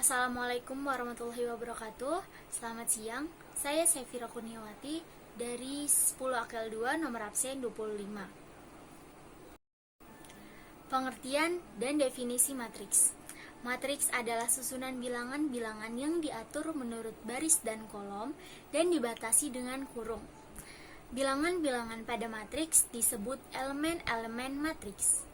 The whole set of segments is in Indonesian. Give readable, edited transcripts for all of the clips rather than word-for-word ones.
Assalamualaikum warahmatullahi wabarakatuh. Selamat siang, saya Sefira Kurniawati dari 10 Akil 2 nomor absen 25. Pengertian dan definisi matriks. Matriks adalah susunan bilangan-bilangan yang diatur menurut baris dan kolom dan dibatasi dengan kurung. Bilangan-bilangan pada matriks disebut elemen-elemen matriks.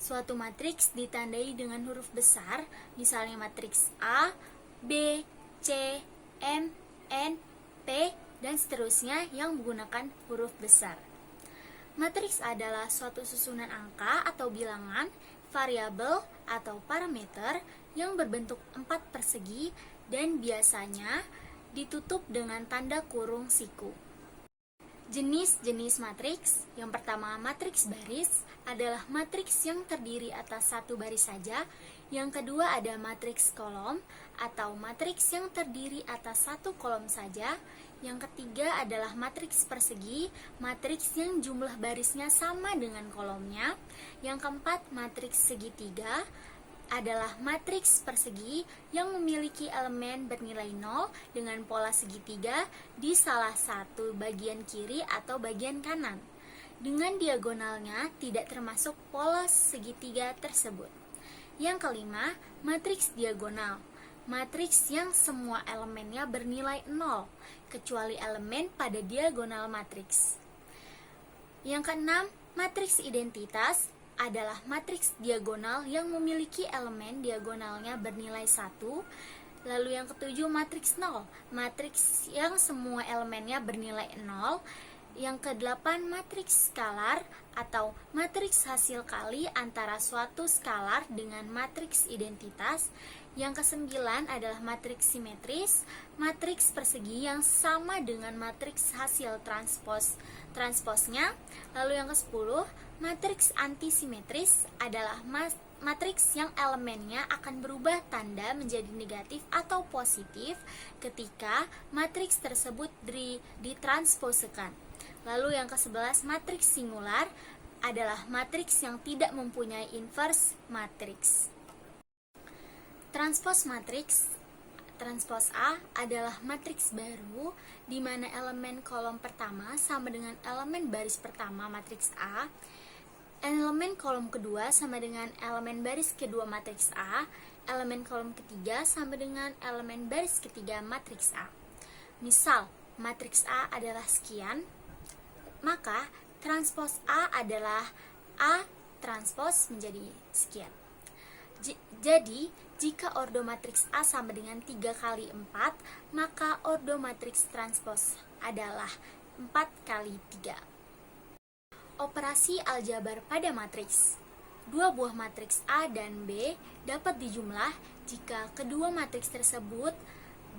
Suatu matriks ditandai dengan huruf besar, misalnya matriks A, B, C, M, N, P, dan seterusnya yang menggunakan huruf besar. Matriks adalah suatu susunan angka atau bilangan, variabel atau parameter yang berbentuk 4 persegi dan biasanya ditutup dengan tanda kurung siku. Jenis-jenis matriks. Yang pertama, matriks baris adalah matriks yang terdiri atas satu baris saja. Yang kedua ada matriks kolom atau matriks yang terdiri atas satu kolom saja. Yang ketiga adalah matriks persegi, matriks yang jumlah barisnya sama dengan kolomnya. Yang keempat, matriks segitiga adalah matriks persegi yang memiliki elemen bernilai 0 dengan pola segitiga di salah satu bagian kiri atau bagian kanan, dengan diagonalnya tidak termasuk pola segitiga tersebut. Yang kelima, matriks diagonal, matriks yang semua elemennya bernilai 0, kecuali elemen pada diagonal matriks. Yang keenam, matriks identitas adalah matriks diagonal yang memiliki elemen diagonalnya bernilai 1. Lalu yang ketujuh, matriks 0, matriks yang semua elemennya bernilai 0. Yang kedelapan, matriks skalar atau matriks hasil kali antara suatu skalar dengan matriks identitas. Yang kesembilan adalah matriks simetris, matriks persegi yang sama dengan matriks hasil transposnya. Lalu yang ke-10, matriks antisimetris adalah matriks yang elemennya akan berubah tanda menjadi negatif atau positif ketika matriks tersebut ditransposekan. Lalu yang ke-11, matriks singular adalah matriks yang tidak mempunyai inverse matriks. Transpos matriks. Transpos A adalah matriks baru di mana elemen kolom pertama sama dengan elemen baris pertama matriks A. Elemen kolom kedua sama dengan elemen baris kedua matriks A. Elemen kolom ketiga sama dengan elemen baris ketiga matriks A. Misal, matriks A adalah sekian, maka transpos A adalah A transpos menjadi sekian. Jadi, jika ordo matriks A sama dengan 3 kali 4, maka ordo matriks transpos adalah 4 kali 3. Operasi aljabar pada matriks. Dua buah matriks A dan B dapat dijumlah jika kedua matriks tersebut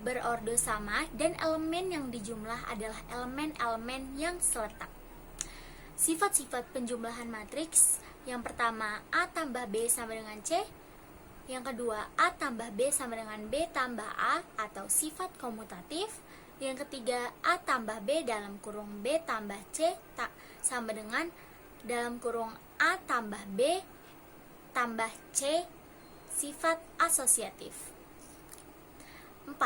berordo sama dan elemen yang dijumlah adalah elemen-elemen yang seletak. Sifat-sifat penjumlahan matriks. Yang pertama, A tambah B sama dengan C. Yang kedua, A tambah B sama dengan B tambah A atau sifat komutatif. Yang ketiga, A tambah B dalam kurung B tambah C sama dengan dalam kurung A tambah B tambah C, sifat asosiatif. 4.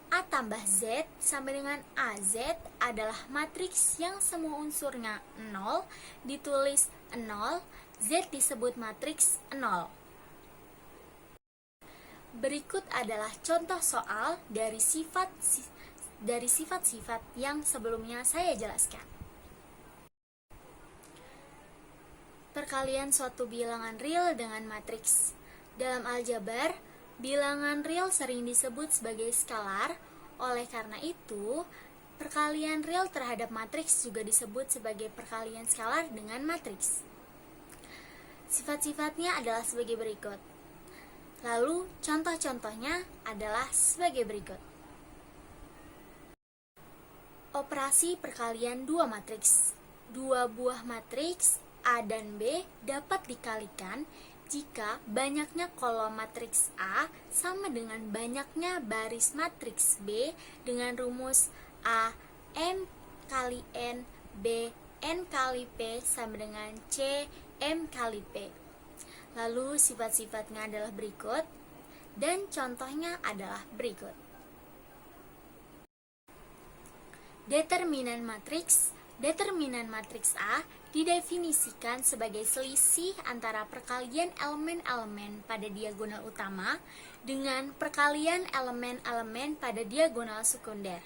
A tambah Z sama dengan AZ adalah matriks yang semua unsurnya 0, ditulis 0, Z disebut matriks 0. Berikut adalah contoh soal dari sifat-sifat yang sebelumnya saya jelaskan. Perkalian suatu bilangan real dengan matriks. Dalam aljabar, bilangan real sering disebut sebagai skalar. Oleh karena itu, perkalian real terhadap matriks juga disebut sebagai perkalian skalar dengan matriks. Sifat-sifatnya adalah sebagai berikut. Lalu, contoh-contohnya adalah sebagai berikut. Operasi perkalian dua matriks. Dua buah matriks A dan B dapat dikalikan jika banyaknya kolom matriks A sama dengan banyaknya baris matriks B dengan rumus A M kali N, B N kali P sama dengan C M kali P. Lalu sifat-sifatnya adalah berikut. dan contohnya adalah berikut. Determinan matriks. Determinan matriks A didefinisikan sebagai selisih antara perkalian elemen-elemen pada diagonal utama dengan perkalian elemen-elemen pada diagonal sekunder.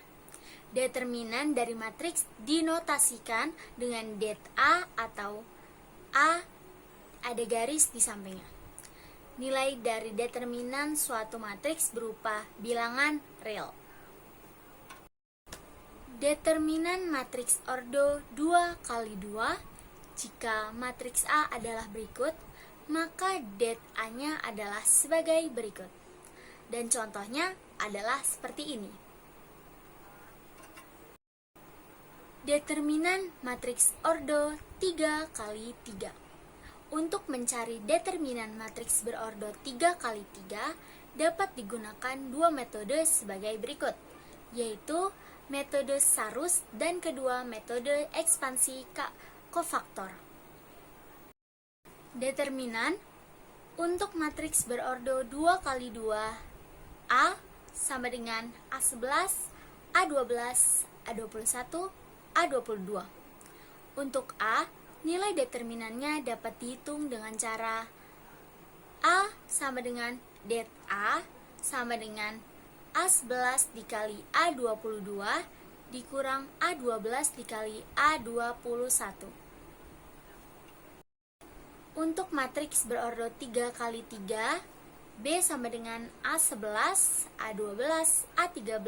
Determinan dari matriks dinotasikan dengan det A atau A ada garis di sampingnya. Nilai dari determinan suatu matriks berupa bilangan real. Determinan matriks ordo 2 kali 2. Jika matriks A adalah berikut, maka det A-nya adalah sebagai berikut. Dan contohnya adalah seperti ini. Determinan matriks ordo 3 kali 3. Untuk mencari determinan matriks berordo 3 kali 3 dapat digunakan dua metode sebagai berikut, yaitu metode Sarus dan kedua metode ekspansi kofaktor. Determinan untuk matriks berordo 2 kali 2 A sama dengan A11, A12, A21, A22. Untuk A, nilai determinannya dapat dihitung dengan cara A sama dengan det A sama dengan A11 dikali A22 dikurang A12 dikali A21. Untuk matriks berordo 3 kali 3, B sama dengan A11, A12, A13,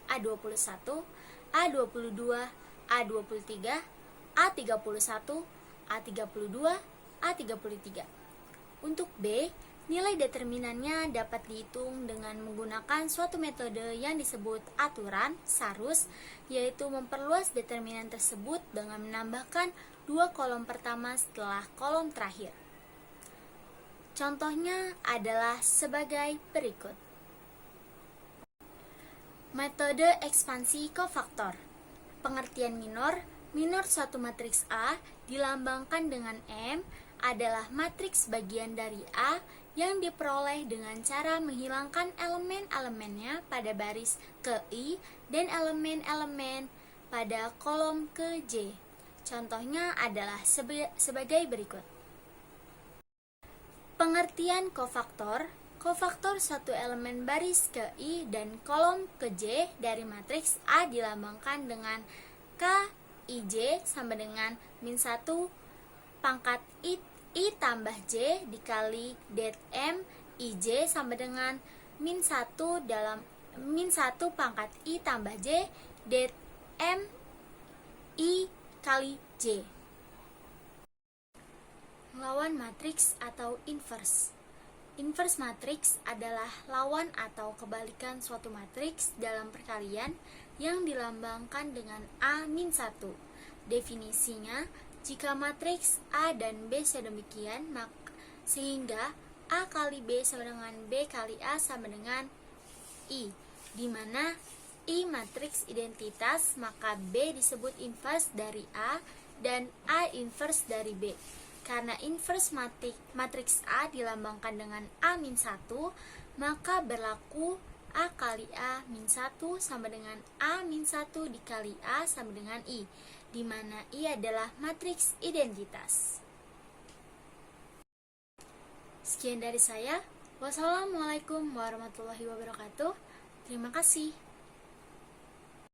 A21, A22, A23, A31, A32, A33. Untuk B, nilai determinannya dapat dihitung dengan menggunakan suatu metode yang disebut aturan Sarus, yaitu memperluas determinan tersebut dengan menambahkan dua kolom pertama setelah kolom terakhir. Contohnya adalah sebagai berikut. Metode ekspansi kofaktor. Pengertian minor suatu matriks A dilambangkan dengan M adalah matriks bagian dari A yang diperoleh dengan cara menghilangkan elemen-elemennya pada baris ke I dan elemen-elemen pada kolom ke J. Contohnya adalah sebagai berikut. Pengertian kofaktor. Kofaktor suatu elemen baris ke I dan kolom ke J dari matriks A dilambangkan dengan K IJ sama dengan min 1 pangkat I tambah J dikali det M IJ sama dengan min 1 pangkat I tambah J det M I kali J. Lawan matriks atau inverse. Inverse matriks adalah lawan atau kebalikan suatu matriks dalam perkalian yang dilambangkan dengan A-1. Definisinya, jika matriks A dan B sedemikian, sehingga A kali B sama dengan B kali A sama dengan I, di mana I matriks identitas, maka B disebut inverse dari A dan A inverse dari B. Karena inverse matriks A dilambangkan dengan A-1, maka berlaku A kali A-1 sama dengan A-1 dikali A sama dengan I, di mana I adalah matriks identitas. Sekian dari saya. Wassalamualaikum warahmatullahi wabarakatuh. Terima kasih.